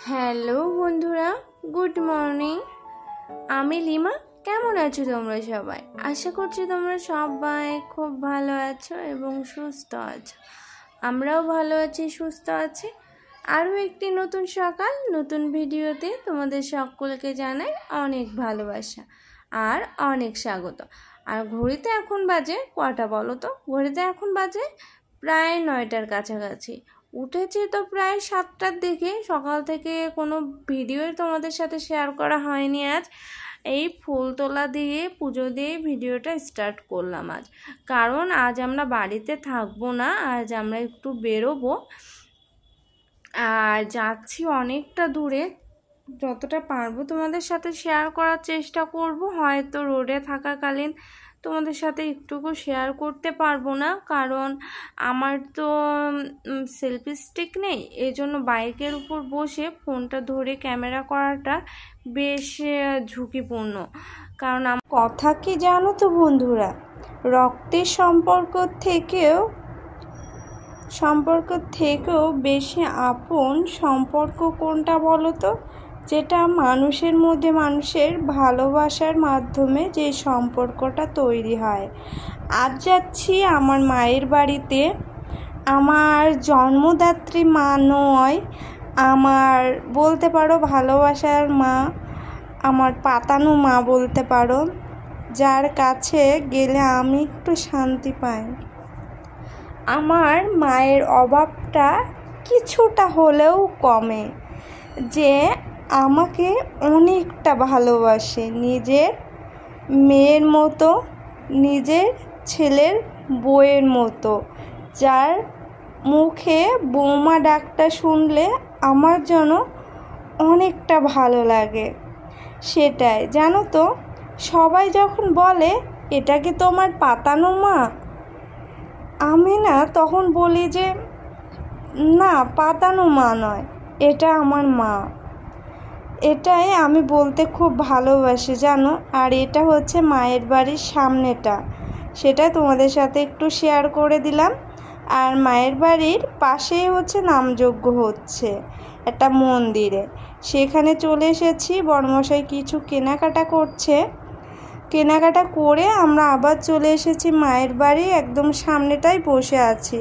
Hello বন্ধুরা, good morning. আমি lima. কেমন আছো তোমরা সবাই? আশা করছি তোমরা সবাই খুব ভালো আছো এবং সুস্থ আছো। আমরাও ভালো আছি, সুস্থ আছি। আরও একটি নতুন সকাল, নতুন ভিডিওতে তোমাদের সকলকে জানাই অনেক ভালোবাসা আর অনেক স্বাগত। আর ঘড়িতে এখন বাজে কটা বলো তো? ঘড়িতে এখন বাজে প্রায় 9টার কাছাকাছি। উঠেছি তো প্রায় 7টার দিকে। সকাল থেকে কোনো ভিডিওই তোমাদের সাথে শেয়ার করা হয়নি। আজ এই ফুল তোলা দিয়ে, পুজো দিয়ে ভিডিওটা স্টার্ট করলাম আজ। কারণ আজ আমরা বাড়িতে থাকবো না, আজ আমরা একটু বেরোবো আর যাচ্ছি অনেকটা দূরে। যতটা পারবো তোমাদের সাথে শেয়ার করার চেষ্টা করব। হয়তো রোডে থাকাকালীন তোমাদের সাথে একটুকু শেয়ার করতে পারবো না, কারণ আমার তো সেলফি স্টিক নেই। এই জন্য বাইকের উপর বসে ফোনটা ধরে ক্যামেরা করাটা বেশ ঝুঁকিপূর্ণ। কারণ কথা কি জানো তো বন্ধুরা, রক্তের সম্পর্ক থেকেও বেশি আপন সম্পর্ক কোনটা বলো তো? যেটা মানুষের মধ্যে মানুষের ভালোবাসার মাধ্যমে যে সম্পর্কটা তৈরি হয়। আজ যাচ্ছি আমার মায়ের বাড়িতে। আমার জন্মদাত্রী মা নয়, আমার বলতে পারো ভালোবাসার মা, আমার পাতানো মা বলতে পারো, যার কাছে গেলে আমি একটু শান্তি পাই। আমার মায়ের অভাবটা কিছুটা হলেও কমে, যে আমাকে অনেকটা ভালোবাসে, নিজের মেয়ের মতো, নিজের ছেলের বউয়ের মতো। যার মুখে বৌমা ডাকটা শুনলে আমার যেন অনেকটা ভালো লাগে। সেটাই জানো তো, সবাই যখন বলে এটা কি তোমার পাতানো মা, আমি না তখন বলি যে না, পাতানো মা নয়, এটা আমার মা। এটাই আমি বলতে খুব ভালোবাসি জানো। আর এটা হচ্ছে মায়ের বাড়ির সামনেটা, সেটা তোমাদের সাথে একটু শেয়ার করে দিলাম। আর মায়ের বাড়ির পাশেই হচ্ছে নামযজ্ঞ হচ্ছে একটা মন্দিরে, সেখানে চলে এসেছি। বড়মশাই কিছু কেনাকাটা করছে, কেনাকাটা করে আমরা আবার চলে এসেছি মায়ের বাড়ি। একদম সামনেটাই বসে আছি,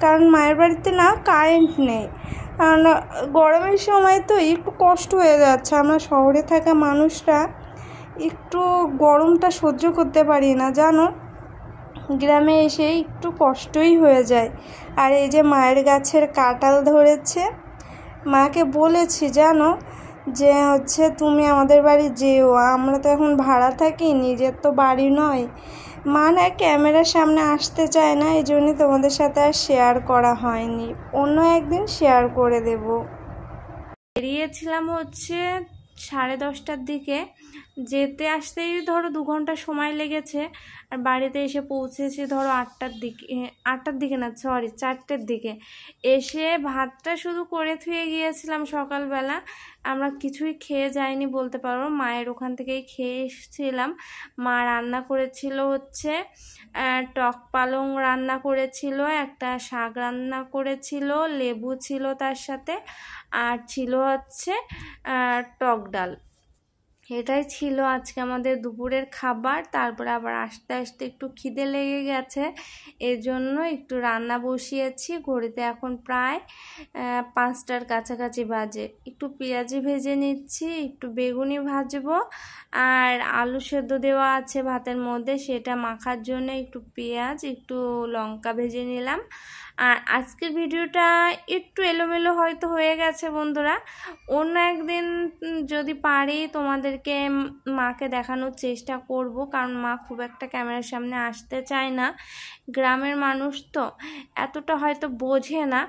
কারণ মায়ের বাড়িতে না কারেন্ট নেই। কারণ গরমের সময় তো একটু কষ্ট হয়ে যাচ্ছে। আমরা শহরে থাকা মানুষরা একটু গরমটা সহ্য করতে পারি না জানো, গ্রামে এসে একটু কষ্টই হয়ে যায়। আর এই যে মায়ের গাছের কাঁঠাল ধরেছে, মাকে বলেছি জানো যে হচ্ছে তুমি আমাদের বাড়ি যেও, আমরা তো এখন ভাড়া থাকি, নিজের তো বাড়ি নয়। মা না ক্যামেরার সামনে আসতে চায় না, এই জন্যই তোমাদের সাথে আর শেয়ার করা হয়নি। অন্য একদিন শেয়ার করে দেব। বেরিয়েছিলাম হচ্ছে 10:30টার দিকে। যেতে আসতেই ধরো 2 ঘন্টা সময় লেগেছে। আর বাড়িতে এসে পৌঁছেছি ধরো 8টার দিকে না, সরি 4টের দিকে। এসে ভাতটা শুধু করে থুয়ে গিয়েছিলাম সকালবেলা। আমরা কিছুই খেয়ে যাইনি বলতে পারো, মায়ের ওখান থেকেই খেয়ে এসেছিলাম। মা রান্না করেছিল হচ্ছে টক পালং রান্না করেছিল, একটা শাক রান্না করেছিল, লেবু ছিল তার সাথে, আর ছিল হচ্ছে টক ডাল। এটাই ছিল আজকে আমাদের দুপুরের খাবার। তারপরে আবার আস্তে আস্তে একটু খিদে লেগে গেছে, এজন্য একটু রান্না বসিয়েছি। ঘড়িতে এখন প্রায় 5টার কাছাকাছি বাজে। একটু পেঁয়াজি ভেজে নিচ্ছি, একটু বেগুনি ভাজবো, আর আলু সেদ্ধ দেওয়া আছে ভাতের মধ্যে, সেটা মাখার জন্য একটু পেঁয়াজ একটু লঙ্কা ভেজে নিলাম। আর আজকের ভিডিওটা একটু এলোমেলো হয়তো হয়ে গেছে বন্ধুরা। অন্য একদিন যদি পারি তোমাদেরকে মাকে দেখানোর চেষ্টা করব, কারণ মা খুব একটা ক্যামেরার সামনে আসতে চায় না। গ্রামের মানুষ তো এতটা হয়তো বোঝে না,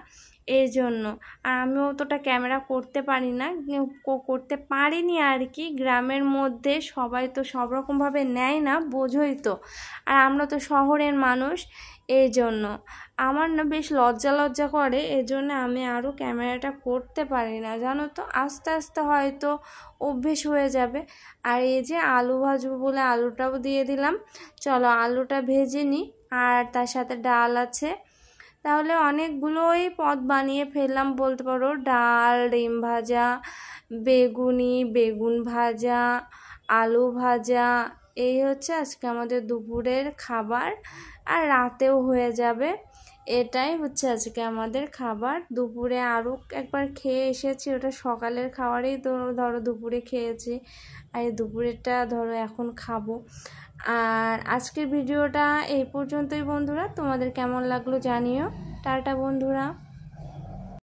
এই জন্য। আর আমিও অতটা ক্যামেরা করতে পারি না, করতে পারিনি আর কি। গ্রামের মধ্যে সবাই তো সব রকমভাবে নেয় না, বোঝোই তো। আর আমরা তো শহরের মানুষ, এই জন্য আমার না বেশ লজ্জা করে, এই জন্য আমি আরও ক্যামেরাটা করতে পারি না জানো তো। আস্তে আস্তে হয়তো অভ্যেস হয়ে যাবে। আর এই যে আলু ভাজবো বলে আলুটাও দিয়ে দিলাম। চলো আলুটা ভেজে নিই। আর তার সাথে ডাল আছে, তাহলে অনেকগুলোই পদ বানিয়ে ফেললাম বলতে পারো। ডাল, ডিম ভাজা, বেগুন ভাজা, আলু ভাজা, এই হচ্ছে আজকে আমাদের দুপুরের খাবার। আর রাতেও হয়ে যাবে। এটাই হচ্ছে আজকে আমাদের খাবার। দুপুরে আরও একবার খেয়ে এসেছি, ওটা সকালের খাবারেই তো ধরো দুপুরে খেয়েছি, আর দুপুরেরটা ধরো এখন খাবো। আর আজকের ভিডিওটা এই পর্যন্তই বন্ধুরা। তোমাদের কেমন লাগলো জানিও। টাটা বন্ধুরা।